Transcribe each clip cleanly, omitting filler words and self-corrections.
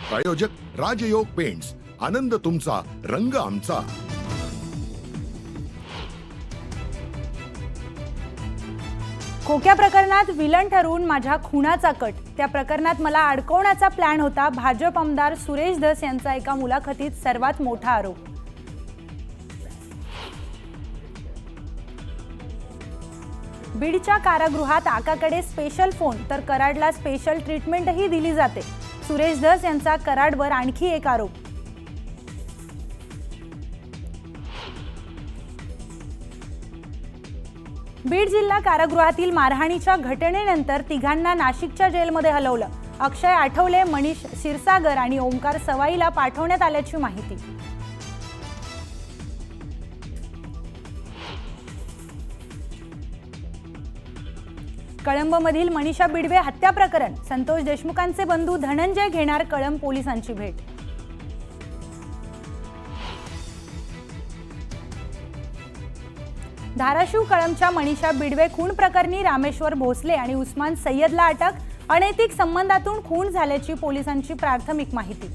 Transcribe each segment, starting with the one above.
प्रायोजक राजयोग पेंट्स, आनंद तुमचा, रंग आमचा। खोक्या प्रकरणात विलन ठरवून माझ्या खुनाचा कट। त्या प्रकरणात मला अडकवण्याचा प्लॅन होता। भाजप आमदार सुरेश धस यांचा एका मुलाखतीत सर्वात मोठा आरोप। बीडच्या कारागृहात आकाकडे स्पेशल फोन तर कराडला स्पेशल ट्रीटमेंटही दिली जाते। सुरेश धस यांचा कराडवर आणखी एक आरोप। बीड जिल्हा कारागृहातील मारहाणीच्या घटनेनंतर तिघांना नाशिकच्या जेलमध्ये हलवलं। अक्षय आठवले, मनीष क्षीरसागर आणि ओमकार सवाईला पाठवण्यात आल्याची माहिती। कळंबमधील मनीषा बिडवे हत्या प्रकरण, संतोष देशमुखांचे बंधू धनंजय घेणार कळंब पोलिसांची भेट। धाराशिव कळंबच्या मनीषा बिडवे खून प्रकरणी रामेश्वर भोसले आणि उस्मान सय्यदला अटक। अनैतिक संबंधातून खून झाल्याची पोलिसांची प्राथमिक माहिती।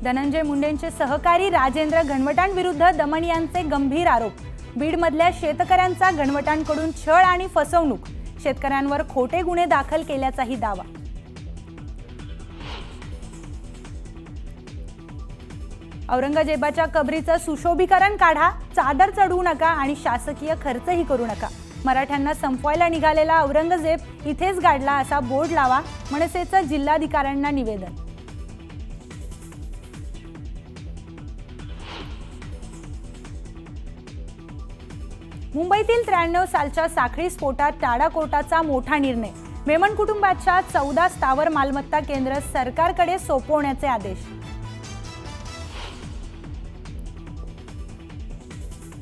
धनंजय मुंडेंचे सहकारी राजेंद्र घनवटांविरुद्ध दमन यांचे गंभीर आरोप। बीडमधल्या शेतकऱ्यांचा घनवटांकडून छळ आणि फसवणूक, शेतकऱ्यांवर खोटे गुन्हे दाखल केल्याचाही दावा। औरंगजेबाच्या कबरीचं सुशोभीकरण काढा, चादर चढवू नका आणि शासकीय खर्चही करू नका। मराठ्यांना संपवायला निघालेला औरंगजेब इथेच गाडला असा बोर्ड लावा, मनसेचं जिल्हाधिकाऱ्यांना निवेदन। मुंबईतील 93 सालच्या साखळी स्फोटात टाडा कोर्टाचा मोठा निर्णय। मेमन कुटुंबाच्या 14 स्थावर मालमत्ता केंद्र सरकारकडे सोपवण्याचे आदेश।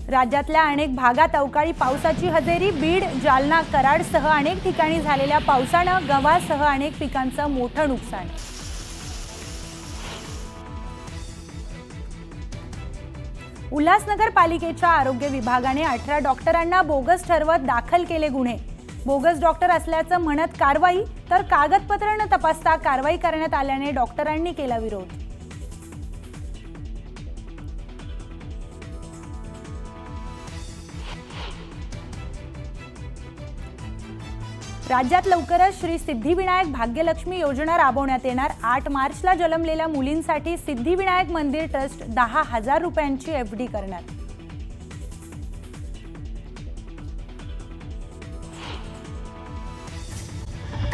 राज्यातल्या अनेक भागात अवकाळी पावसाची हजेरी। बीड, जालना, कराडसह अनेक ठिकाणी झालेल्या पावसानं गव्हासह अनेक पिकांचं मोठं नुकसान। उल्हासनगर पालिकेच्या आरोग्य विभागाने 18 डॉक्टरांना बोगस ठरवत दाखल केले गुन्हे। बोगस डॉक्टर असल्याचं म्हणत कारवाई, तर कागदपत्र न तपासता कारवाई करण्यात आल्याने डॉक्टरांनी केला विरोध। राज्यात लवकरच श्री सिद्धिविनायक भाग्यलक्ष्मी योजना राबवण्यात येणार। 8 मार्चला जन्मलेल्या मुलींसाठी सिद्धिविनायक मंदिर ट्रस्ट 10,000 रुपयांची FD करणार।